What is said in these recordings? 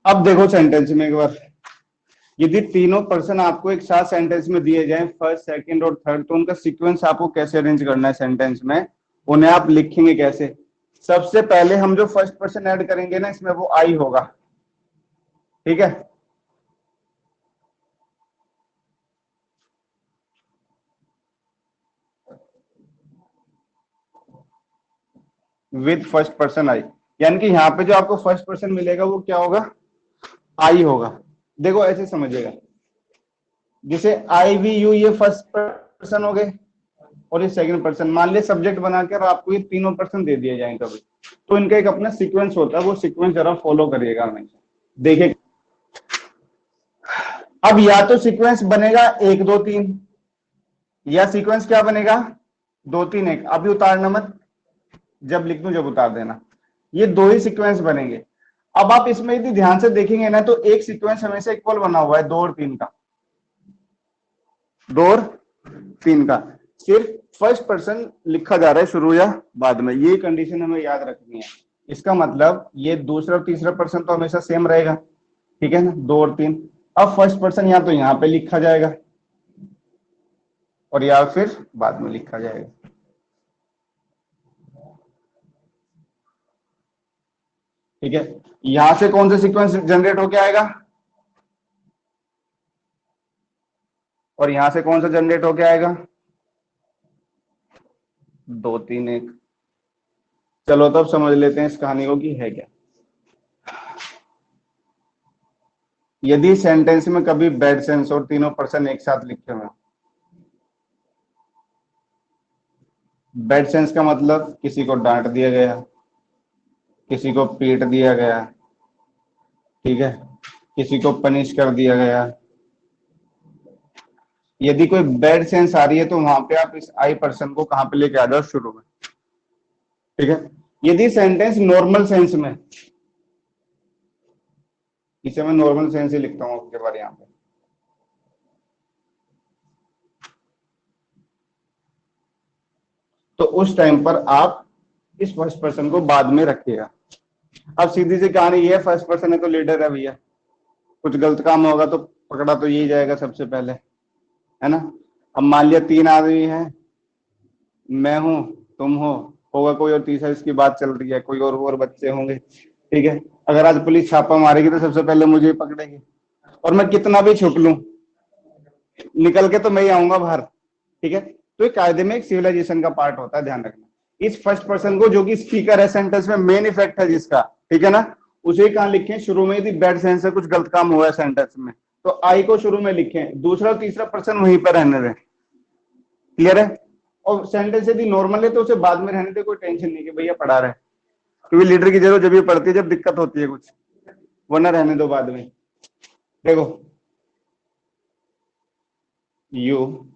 अब देखो सेंटेंस में एक बार, यदि तीनों पर्सन आपको एक साथ सेंटेंस में दिए जाएं, फर्स्ट सेकंड और थर्ड, तो उनका सीक्वेंस आपको कैसे अरेंज करना है सेंटेंस में, उन्हें आप लिखेंगे कैसे। सबसे पहले हम जो फर्स्ट पर्सन ऐड करेंगे ना, इसमें वो आई होगा। ठीक है, विद फर्स्ट पर्सन आई, यानी कि यहाँ पे जो आपको फर्स्ट पर्सन मिलेगा वो क्या होगा, आई होगा। देखो ऐसे समझिएगा, जैसे आई वी यू, ये फर्स्ट पर्सन हो गए और ये सेकंड पर्सन, मान लिया सब्जेक्ट बनाकर आपको ये तीनों पर्सन दे दिए जाए कभी, तो इनका एक अपना सीक्वेंस होता है, वो सीक्वेंस जरा फॉलो करिएगा हमेशा। देखिए, अब या तो सीक्वेंस बनेगा एक दो तीन, या सीक्वेंस क्या बनेगा, दो तीन एक। अभी उतारना मत, जब लिख दूं जब उतार देना, ये दो ही सीक्वेंस बनेंगे। अब आप इसमें यदि ध्यान से देखेंगे ना, तो एक सीक्वेंस हमेशा इक्वल बना हुआ है दो और तीन का, दो और तीन का, सिर्फ फर्स्ट पर्सन लिखा जा रहा है शुरू या बाद में, ये कंडीशन हमें याद रखनी है। इसका मतलब ये दूसरा और तीसरा पर्सन तो हमेशा सेम रहेगा, ठीक है ना, दो और तीन। अब फर्स्ट पर्सन या तो यहां पे लिखा जाएगा और या फिर बाद में लिखा जाएगा। ठीक है, यहां से कौन सा सीक्वेंस जनरेट होके आएगा, और यहां से कौन सा जनरेट होके आएगा, दो तीन एक। चलो तब समझ लेते हैं इस कहानी को कि है क्या। यदि सेंटेंस में कभी बैड सेंस और तीनों पर्सन एक साथ लिखे हुए, बैड सेंस का मतलब किसी को डांट दिया गया, किसी को पीट दिया गया, ठीक है, किसी को पनिश कर दिया गया, यदि कोई बैड सेंस आ रही है तो वहां पे आप इस आई पर्सन को कहां पे लेके आ जाओ, शुरू में। ठीक है, यदि सेंटेंस नॉर्मल सेंस में, इसे मैं नॉर्मल सेंस ही लिखता हूं आपके बारे यहाँ पे, तो उस टाइम पर आप इस फर्स्ट पर्सन को बाद में रखिएगा। अब सीधी सी कहानी ये है, फर्स्ट पर्सन है तो लीडर है भैया, कुछ गलत काम होगा तो पकड़ा तो यही जाएगा सबसे पहले, है ना। अब मान लिया तीन आदमी हैं, मैं हूं, तुम हो, होगा कोई और तीसरा, इसकी बात चल रही है, कोई और बच्चे होंगे, ठीक है। अगर आज पुलिस छापा मारेगी तो सबसे पहले मुझे ही पकड़ेगी, और मैं कितना भी छुप लूं, निकल के तो मैं ही आऊंगा बाहर। ठीक है, तो ये कायदे में एक सिविलाइजेशन का पार्ट होता है, ध्यान रखना। इस फर्स्ट पर्सन को, जो कि स्पीकर है सेंटेंस में, मेन इफेक्ट है जिसका, ठीक है ना, उसे कहां लिखें, शुरू में। यदि बैड सेंस से कुछ गलत काम हुआ है सेंटेंस में, तो आई को शुरू में लिखें, दूसरा और तीसरा पर्सन वहीं पर रहने दें। क्लियर है। और सेंटेंस यदि नॉर्मल है तो उसे बाद में रहने दे, कोई टेंशन नहीं कि भैया पढ़ा रहे, क्योंकि लीडर की जरूरत जब ये पड़ती है जब दिक्कत होती है कुछ, वरना रहने दो बाद में। देखो, you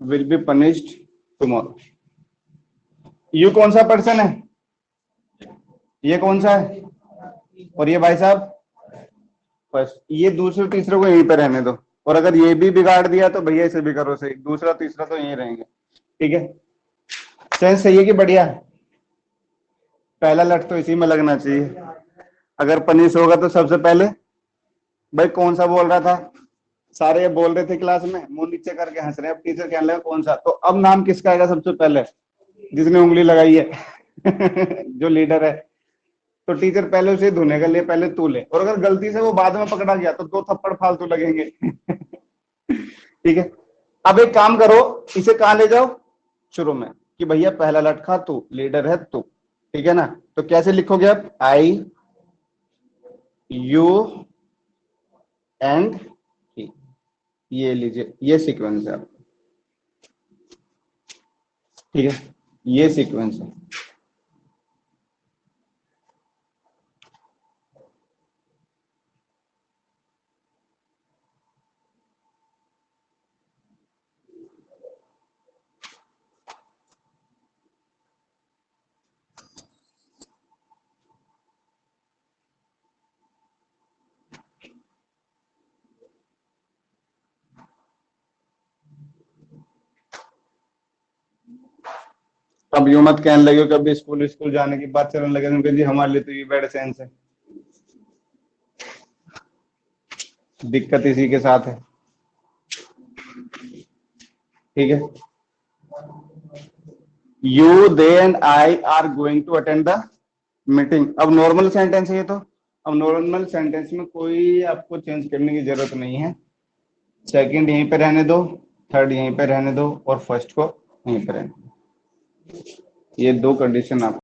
will be punished tomorrow. You कौन सा पर्सन है, ये कौन सा है, और ये भाई साहब फर्स्ट, ये दूसरे तीसरे को यहीं पे रहने दो। और अगर ये भी बिगाड़ दिया तो भैया इसे भी करो सही, दूसरा तीसरा तो यहीं रहेंगे। ठीक है, सेंस सही है कि बढ़िया है। पहला लट तो इसी में लगना चाहिए। अगर पनिश होगा तो सबसे पहले, भाई कौन सा बोल रहा था, सारे ये बोल रहे थे क्लास में, मुंह नीचे करके हंस रहे हैं, अब टीचर कहने लगा कौन सा, तो अब नाम किसका आएगा सबसे पहले, जिसने उंगली लगाई है जो लीडर है। तो टीचर पहले उसे धुने के लिए पहले तू ले, और अगर गलती से वो बाद में पकड़ा गया तो दो थप्पड़ फालतू लगेंगे ठीक है। अब एक काम करो, इसे कहां ले जाओ, शुरू में, कि भैया पहला लटका तू, लीडर है तू, ठीक है ना। तो कैसे लिखोगे आप, आई यू एंड ही, ये लीजिए, ये सीक्वेंस है। ठीक है, ये सीक्वेंस है। अब यूं मत कहने लगे कभी स्कूल स्कूल जाने की बात चलने लगे तो जी हमारे लिए तो ये बैड सेंस है। दिक्कत इसी के साथ है। ठीक है, you they and I are going to attend the meeting. अब नॉर्मल सेंटेंस है ये तो। अब नॉर्मल सेंटेंस में कोई आपको चेंज करने की जरूरत नहीं है। सेकंड यहीं पे रहने दो, थर्ड यहीं पे रहने दो और फर्स्ट को यहीं पे रहने दो। ये दो कंडीशन आप